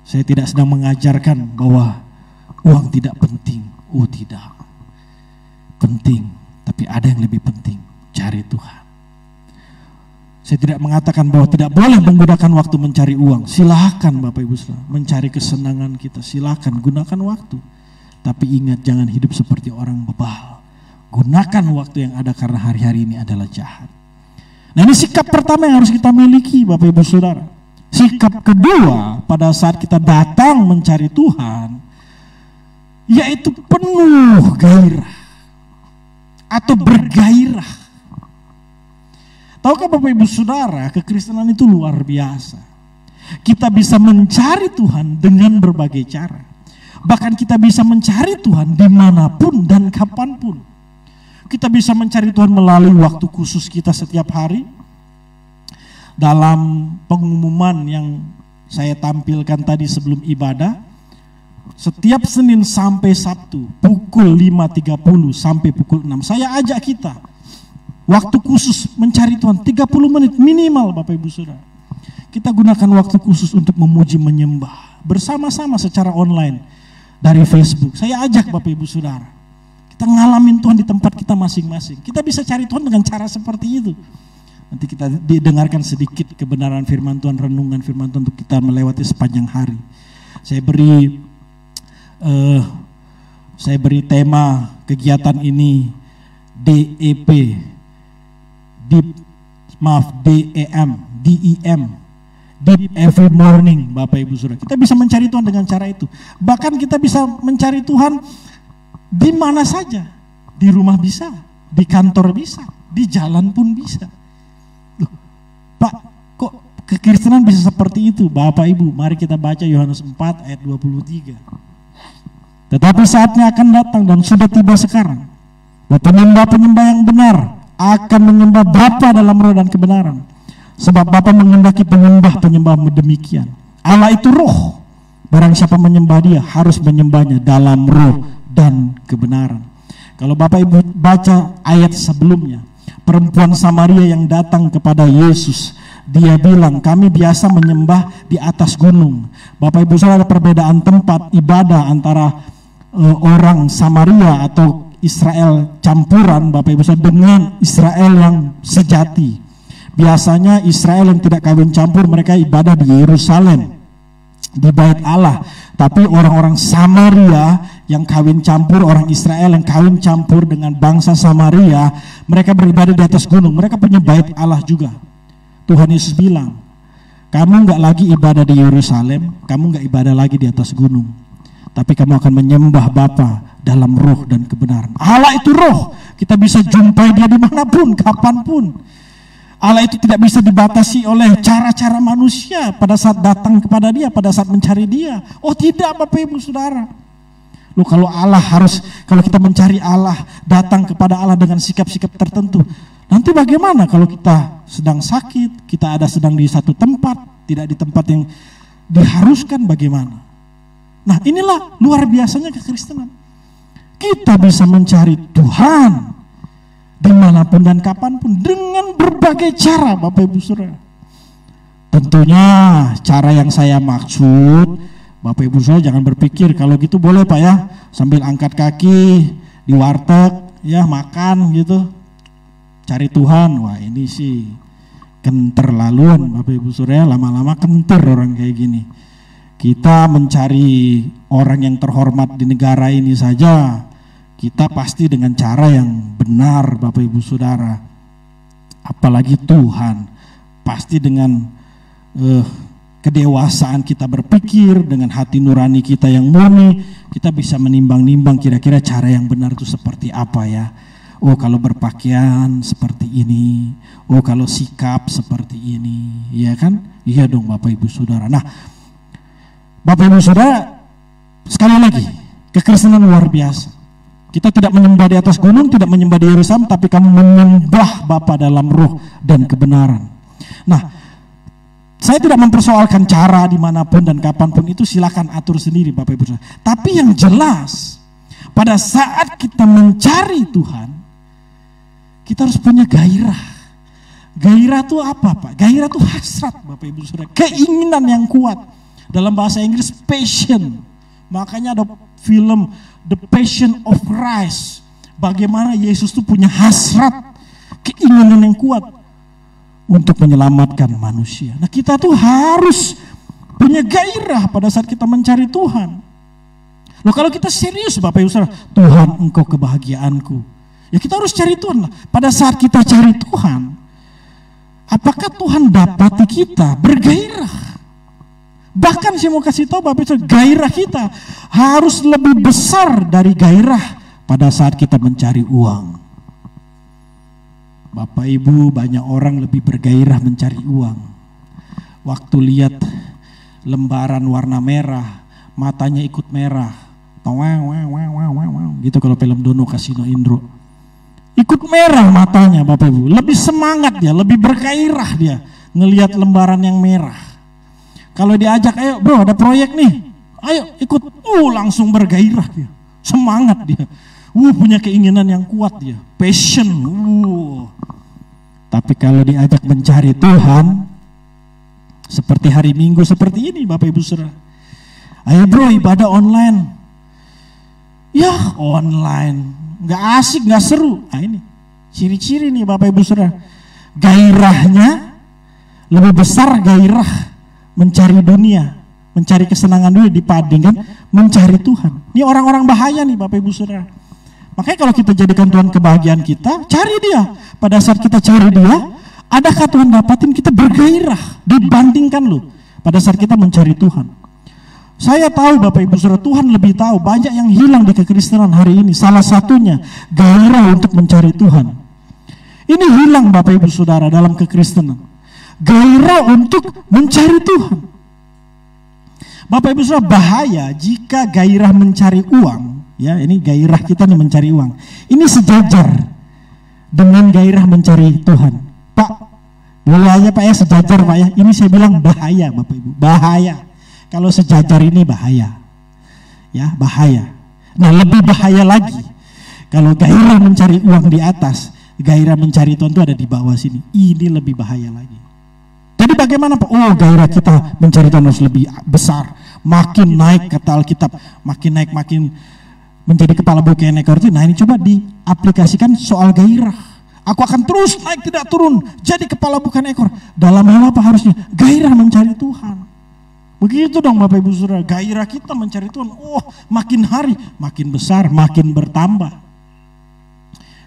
saya tidak sedang mengajarkan bahwa uang tidak penting. Oh tidak, penting, tapi ada yang lebih penting, cari Tuhan. Saya tidak mengatakan bahwa tidak boleh menggunakan waktu mencari uang. Silahkan Bapak Ibu Saudara, mencari kesenangan kita, silahkan gunakan waktu. Tapi ingat, jangan hidup seperti orang bebal. Gunakan waktu yang ada karena hari-hari ini adalah jahat. Nah ini sikap pertama yang harus kita miliki Bapak Ibu Saudara. Sikap kedua pada saat kita datang mencari Tuhan, yaitu penuh gairah atau bergairah. Tahukah Bapak Ibu Saudara, kekristenan itu luar biasa. Kita bisa mencari Tuhan dengan berbagai cara. Bahkan kita bisa mencari Tuhan dimanapun dan kapanpun. Kita bisa mencari Tuhan melalui waktu khusus kita setiap hari. Dalam pengumuman yang saya tampilkan tadi sebelum ibadah, setiap Senin sampai Sabtu pukul 5.30 sampai pukul 6, saya ajak kita waktu khusus mencari Tuhan 30 menit minimal Bapak Ibu Saudara. Kita gunakan waktu khusus untuk memuji menyembah bersama-sama secara online dari Facebook. Saya ajak Bapak Ibu Saudara, kita ngalamin Tuhan di tempat kita masing-masing. Kita bisa cari Tuhan dengan cara seperti itu. Nanti kita didengarkan sedikit kebenaran firman Tuhan, renungan firman Tuhan untuk kita melewati sepanjang hari. Saya beri tema kegiatan ini DEM, Deep Every Morning Bapak Ibu Saudara. Kita bisa mencari Tuhan dengan cara itu. Bahkan kita bisa mencari Tuhan di mana saja. Di rumah bisa, di kantor bisa, di jalan pun bisa. Loh, Pak, kok kekristenan bisa seperti itu? Bapak Ibu, mari kita baca Yohanes 4 ayat 23. Tetapi saatnya akan datang dan sudah tiba sekarang, bahwa penyembah-penyembah yang benar akan menyembah Bapa dalam roh dan kebenaran. Sebab Bapa menghendaki penyembah-penyembah demikian. Allah itu roh. Barang siapa menyembah Dia harus menyembahnya dalam roh dan kebenaran. Kalau Bapak Ibu baca ayat sebelumnya, perempuan Samaria yang datang kepada Yesus, dia bilang, kami biasa menyembah di atas gunung. Bapak Ibu Saudara, ada perbedaan tempat ibadah antara orang Samaria atau Israel campuran Bapak Ibu Saudara dengan Israel yang sejati. Biasanya Israel yang tidak kawin campur, mereka ibadah di Yerusalem, di bait Allah. Tapi orang-orang Samaria yang kawin campur, orang Israel yang kawin campur dengan bangsa Samaria, mereka beribadah di atas gunung. Mereka punya bait Allah juga. Tuhan Yesus bilang, kamu nggak lagi ibadah di Yerusalem, kamu nggak ibadah lagi di atas gunung, tapi kamu akan menyembah Bapa dalam roh dan kebenaran. Allah itu roh, kita bisa jumpai Dia dimanapun, kapanpun. Allah itu tidak bisa dibatasi oleh cara-cara manusia pada saat datang kepada dia, pada saat mencari dia. Oh tidak Bapak Ibu Saudara. Loh kalau Allah kalau kita mencari Allah, datang kepada Allah dengan sikap-sikap tertentu, nanti bagaimana kalau kita sedang sakit, kita sedang di satu tempat, tidak di tempat yang diharuskan, bagaimana? Nah inilah luar biasanya kekristenan. Kita bisa mencari Tuhan dimanapun dan kapanpun dengan berbagai cara Bapak Ibu Saudara. Tentunya cara yang saya maksud, Bapak Ibu Saudara jangan berpikir kalau gitu boleh Pak ya, sambil angkat kaki di warteg ya makan gitu, cari Tuhan. Wah ini sih keterlaluan Bapak Ibu Saudara, lama-lama kentir orang kayak gini. Kita mencari orang yang terhormat di negara ini saja, kita pasti dengan cara yang benar Bapak Ibu Saudara. Apalagi Tuhan, pasti dengan kedewasaan kita berpikir, dengan hati nurani kita yang murni, kita bisa menimbang-nimbang kira-kira cara yang benar itu seperti apa ya. Oh kalau berpakaian seperti ini, oh kalau sikap seperti ini, ya kan? Iya dong Bapak Ibu Saudara. Nah Bapak Ibu Saudara, sekali lagi, kekristenan luar biasa. Kita tidak menyembah di atas gunung, tidak menyembah di Yerusalem, tapi kamu menyembah Bapa dalam roh dan kebenaran. Nah, saya tidak mempersoalkan cara dimanapun dan kapanpun, itu silakan atur sendiri Bapak Ibu Saudara. Tapi yang jelas, pada saat kita mencari Tuhan, kita harus punya gairah. Gairah itu apa Pak? Gairah itu hasrat Bapak Ibu Saudara, keinginan yang kuat. Dalam bahasa Inggris passion. Makanya ada film The Passion of Christ. Bagaimana Yesus itu punya hasrat, keinginan yang kuat untuk menyelamatkan manusia. Nah kita tuh harus punya gairah pada saat kita mencari Tuhan. Loh kalau kita serius Bapak Ibu Saudara, Tuhan Engkau kebahagiaanku, ya kita harus cari Tuhan lah. Pada saat kita cari Tuhan, apakah Tuhan dapati kita bergairah? Bahkan saya mau kasih tahu Bapak Ibu, gairah kita harus lebih besar dari gairah pada saat kita mencari uang. Bapak Ibu, banyak orang lebih bergairah mencari uang. Waktu lihat lembaran warna merah, matanya ikut merah. Gitu kalau film Dono Kasino Indro. Ikut merah matanya Bapak Ibu, lebih semangat dia, lebih bergairah dia ngelihat lembaran yang merah. Kalau diajak, ayo bro ada proyek nih, ayo ikut, langsung bergairah dia, semangat dia, punya keinginan yang kuat dia, passion. Tapi kalau diajak mencari Tuhan, seperti hari Minggu seperti ini Bapak Ibu Saudara, ayo bro ibadah online, ya online, nggak asik, nggak seru. Nah ini ciri-ciri nih Bapak Ibu Saudara, gairahnya lebih besar gairah mencari dunia, mencari kesenangan dunia dibandingkan mencari Tuhan. Ini orang-orang bahaya nih Bapak Ibu Saudara. Makanya kalau kita jadikan Tuhan kebahagiaan kita, cari dia. Pada saat kita cari dia, adakah Tuhan dapatin kita bergairah dibandingkan loh pada saat kita mencari Tuhan. Saya tahu Bapak Ibu Saudara, Tuhan lebih tahu banyak yang hilang di kekristenan hari ini. Salah satunya gairah untuk mencari Tuhan. Ini hilang Bapak Ibu Saudara dalam kekristenan. Gairah untuk mencari Tuhan. Bapak Ibu Saudara, bahaya jika gairah mencari uang, ya ini gairah kita nih mencari uang, ini sejajar dengan gairah mencari Tuhan. Pak, boleh aja Pak ya sejajar Pak ya. Ini saya bilang bahaya Bapak Ibu, bahaya. Kalau sejajar ini bahaya, ya bahaya. Nah lebih bahaya lagi kalau gairah mencari uang di atas, gairah mencari Tuhan itu ada di bawah sini. Ini lebih bahaya lagi. Jadi bagaimana Pak? Gairah kita mencari Tuhan harus lebih besar. Makin naik kata Alkitab, makin naik makin menjadi kepala bukan ekor. Nah ini coba diaplikasikan soal gairah. Aku akan terus naik tidak turun, jadi kepala bukan ekor. Dalam hal apa harusnya? Gairah mencari Tuhan. Begitu dong Bapak Ibu Saudara, gairah kita mencari Tuhan. Makin hari makin besar, makin bertambah.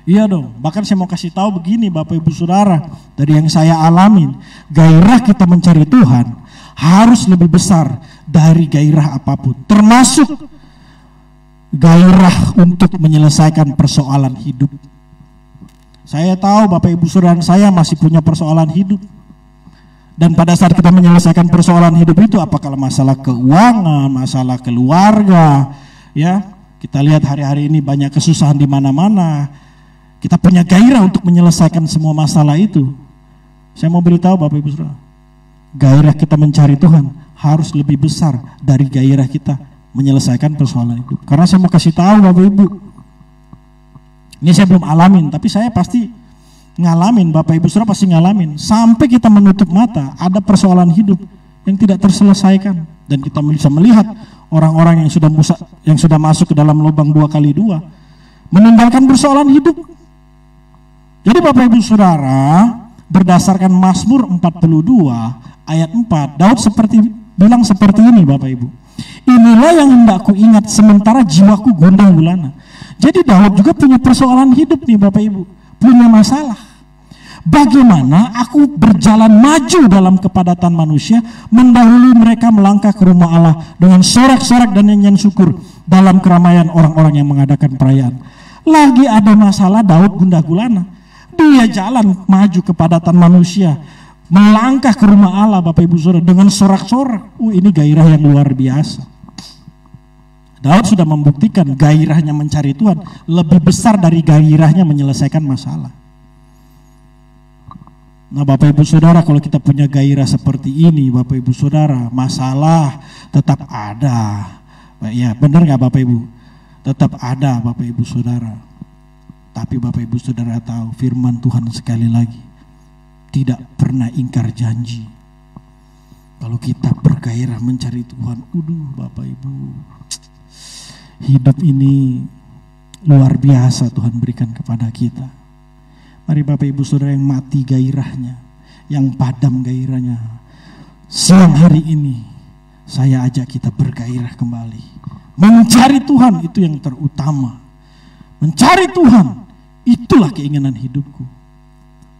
Iya dong, bahkan saya mau kasih tahu begini Bapak Ibu Saudara, dari yang saya alamin, gairah kita mencari Tuhan harus lebih besar dari gairah apapun, termasuk gairah untuk menyelesaikan persoalan hidup. Saya tahu Bapak Ibu Saudara saya masih punya persoalan hidup. Dan pada saat kita menyelesaikan persoalan hidup itu, apakah masalah keuangan, masalah keluarga, ya, kita lihat hari-hari ini banyak kesusahan di mana-mana. Kita punya gairah untuk menyelesaikan semua masalah itu. Saya mau beritahu Bapak Ibu Saudara, gairah kita mencari Tuhan harus lebih besar dari gairah kita menyelesaikan persoalan hidup. Karena saya mau kasih tahu Bapak Ibu, ini saya belum alamin, tapi saya pasti ngalamin, Bapak Ibu Saudara pasti ngalamin. Sampai kita menutup mata, ada persoalan hidup yang tidak terselesaikan. Dan kita bisa melihat orang-orang yang sudah masuk ke dalam lubang 2x2, meninggalkan persoalan hidup. Jadi Bapak Ibu Saudara, berdasarkan Mazmur 42 ayat 4, Daud bilang seperti ini Bapak Ibu. Inilah yang hendak ku ingat sementara jiwaku gundah gulana. Jadi Daud juga punya persoalan hidup nih Bapak Ibu, punya masalah. Bagaimana aku berjalan maju dalam kepadatan manusia, mendahului mereka melangkah ke rumah Allah dengan sorak-sorak dan nyanyian syukur dalam keramaian orang-orang yang mengadakan perayaan. Lagi ada masalah, Daud gundah gulana. Dia jalan maju kepadatan manusia, melangkah ke rumah Allah Bapak Ibu Saudara dengan sorak-sorak. Ini gairah yang luar biasa. Daud sudah membuktikan gairahnya mencari Tuhan lebih besar dari gairahnya menyelesaikan masalah. Nah Bapak Ibu Saudara, kalau kita punya gairah seperti ini Bapak Ibu Saudara, masalah tetap ada. Ya benar gak Bapak Ibu? Tetap ada Bapak Ibu Saudara. Tapi Bapak Ibu Saudara tahu firman Tuhan sekali lagi tidak pernah ingkar janji. Kalau kita bergairah mencari Tuhan, Bapak Ibu, hidup ini luar biasa Tuhan berikan kepada kita. Mari Bapak Ibu Saudara yang mati gairahnya, yang padam gairahnya, siang hari ini saya ajak kita bergairah kembali. Mencari Tuhan itu yang terutama. Mencari Tuhan itulah keinginan hidupku.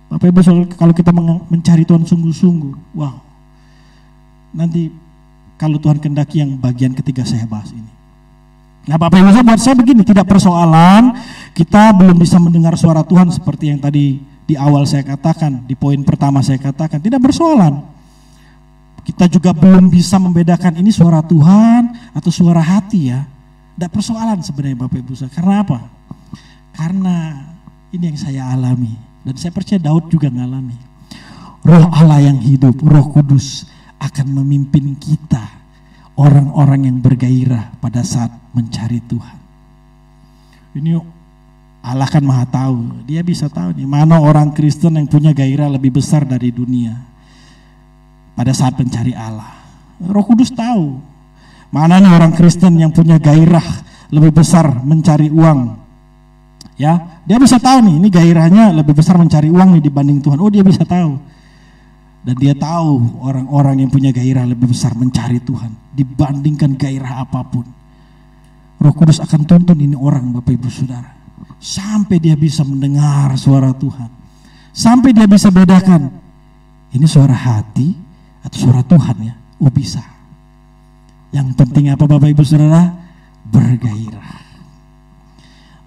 Bapak Ibu Saudara, kalau kita mencari Tuhan sungguh-sungguh, wow. Nanti kalau Tuhan kehendaki yang bagian ketiga saya bahas ini. Nah Bapak Ibu Saudara, buat saya begini, tidak persoalan kita belum bisa mendengar suara Tuhan seperti yang tadi di awal saya katakan, di poin pertama saya katakan, tidak persoalan. Kita juga belum bisa membedakan ini suara Tuhan atau suara hati ya. Tidak persoalan sebenarnya Bapak Ibu Saudara. Karena apa? Karena ini yang saya alami dan saya percaya Daud juga mengalami. Roh Allah yang hidup, Roh Kudus akan memimpin kita, orang-orang yang bergairah pada saat mencari Tuhan. Ini Allah kan maha tahu, dia bisa tahu nih mana orang Kristen yang punya gairah lebih besar dari dunia pada saat mencari Allah. Roh Kudus tahu mana nih orang Kristen yang punya gairah lebih besar mencari uang. Ya, dia bisa tahu nih, ini gairahnya lebih besar mencari uang nih dibanding Tuhan. Dia bisa tahu. Dan dia tahu orang-orang yang punya gairah lebih besar mencari Tuhan dibandingkan gairah apapun. Roh Kudus akan tuntun ini orang Bapak Ibu Saudara, sampai dia bisa mendengar suara Tuhan, sampai dia bisa bedakan ini suara hati atau suara Tuhan ya. Bisa. Yang penting apa Bapak Ibu Saudara? Bergairah.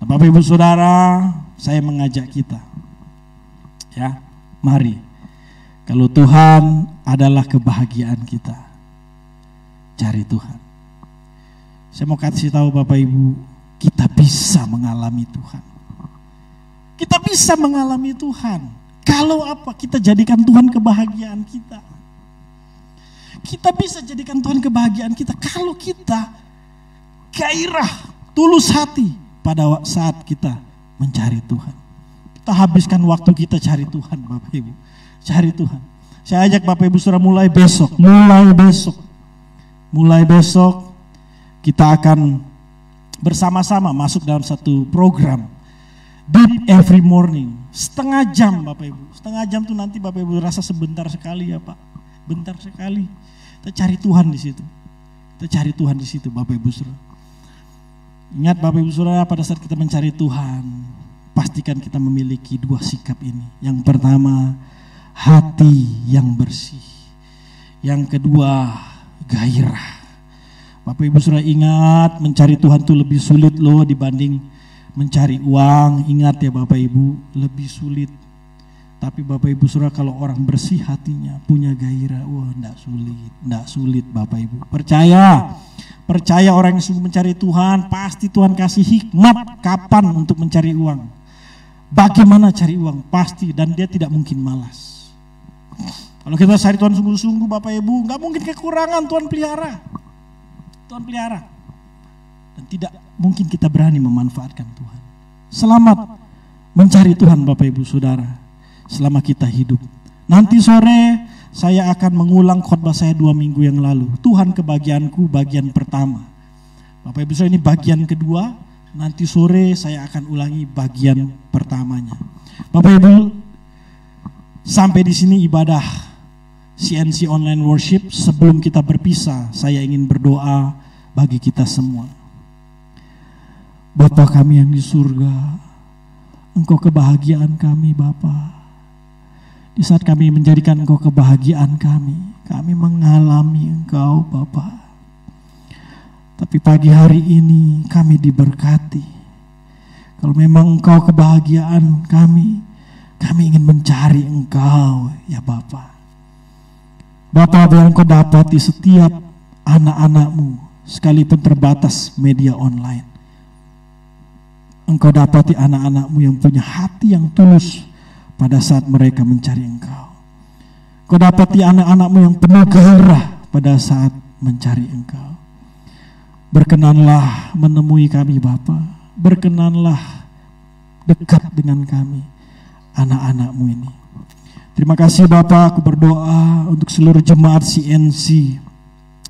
Nah, Bapak Ibu Saudara, saya mengajak kita ya, mari, kalau Tuhan adalah kebahagiaan kita, cari Tuhan. Saya mau kasih tahu Bapak Ibu, kita bisa mengalami Tuhan. Kita bisa mengalami Tuhan. Kalau apa? Kita jadikan Tuhan kebahagiaan kita. Kita bisa jadikan Tuhan kebahagiaan kita kalau kita gairah, tulus hati pada saat kita mencari Tuhan. Kita habiskan waktu kita cari Tuhan Bapak Ibu. Cari Tuhan. Saya ajak Bapak Ibu Saudara mulai besok kita akan bersama-sama masuk dalam satu program Deep Every Morning. Setengah jam Bapak Ibu. Setengah jam tuh nanti Bapak Ibu rasa sebentar sekali ya Pak. Bentar sekali. Kita cari Tuhan di situ. Kita cari Tuhan di situ Bapak Ibu Saudara. Ingat Bapak Ibu Saudara, pada saat kita mencari Tuhan, pastikan kita memiliki dua sikap ini. Yang pertama, hati yang bersih. Yang kedua, gairah. Bapak Ibu Saudara ingat, mencari Tuhan itu lebih sulit loh dibanding mencari uang. Ingat ya Bapak Ibu, lebih sulit. Tapi Bapak Ibu Saudara, kalau orang bersih hatinya, punya gairah, wah enggak sulit Bapak Ibu. Percaya orang yang sungguh mencari Tuhan, pasti Tuhan kasih hikmat kapan untuk mencari uang. Bagaimana cari uang, pasti, dan dia tidak mungkin malas. Kalau kita cari Tuhan sungguh-sungguh Bapak Ibu, enggak mungkin kekurangan, Tuhan pelihara. Dan tidak mungkin kita berani memanfaatkan Tuhan. Selamat mencari Tuhan Bapak Ibu Saudara, selama kita hidup. Nanti sore saya akan mengulang khotbah saya 2 minggu yang lalu. Tuhan kebahagiaanku, bagian pertama. Bapak Ibu Saudara, ini bagian kedua. Nanti sore saya akan ulangi bagian pertamanya. Bapak Ibu, sampai di sini ibadah CNC Online Worship. Sebelum kita berpisah, saya ingin berdoa bagi kita semua. Bapa kami yang di surga, Engkau kebahagiaan kami Bapa. Di saat kami menjadikan Engkau kebahagiaan kami mengalami Engkau Bapa. Tapi pagi hari ini kami diberkati. Kalau memang Engkau kebahagiaan kami ingin mencari Engkau ya Bapa. Bapa, biar Engkau dapati setiap anak-anak-Mu, sekalipun terbatas media online. Engkau dapati anak-anak-Mu yang punya hati yang tulus pada saat mereka mencari Engkau. Engkau dapati anak-anak-Mu yang penuh gairah pada saat mencari Engkau. Berkenanlah menemui kami Bapa. Berkenanlah dekat dengan kami, anak-anak-Mu ini. Terima kasih Bapa, aku berdoa untuk seluruh jemaat CNC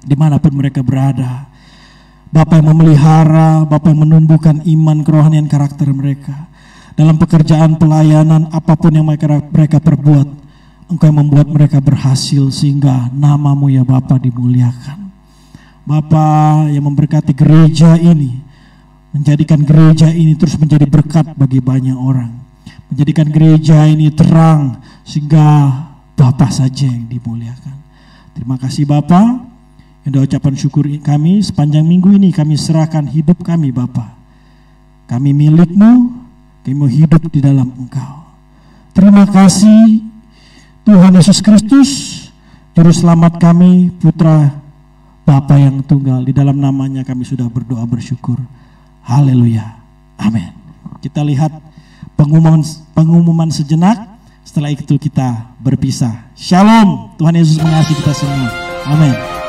dimanapun mereka berada. Bapa yang memelihara, Bapa yang menumbuhkan iman, kerohanian, karakter mereka. Dalam pekerjaan, pelayanan, apapun yang mereka perbuat, Engkau yang membuat mereka berhasil sehingga nama-Mu ya Bapa dimuliakan. Bapa yang memberkati gereja ini, menjadikan gereja ini terus menjadi berkat bagi banyak orang. Menjadikan gereja ini terang sehingga Bapa saja yang dimuliakan. Terima kasih Bapa. Yang ucapan syukur kami sepanjang minggu ini kami serahkan hidup kami Bapa. Kami milik-Mu, kami mau hidup di dalam Engkau. Terima kasih Tuhan Yesus Kristus, Juru Selamat kami, Putra Bapa yang tunggal. Di dalam namanya kami sudah berdoa bersyukur. Haleluya. Amin. Kita lihat pengumuman sejenak. Setelah itu kita berpisah. Shalom. Tuhan Yesus mengasihi kita semua. Amin.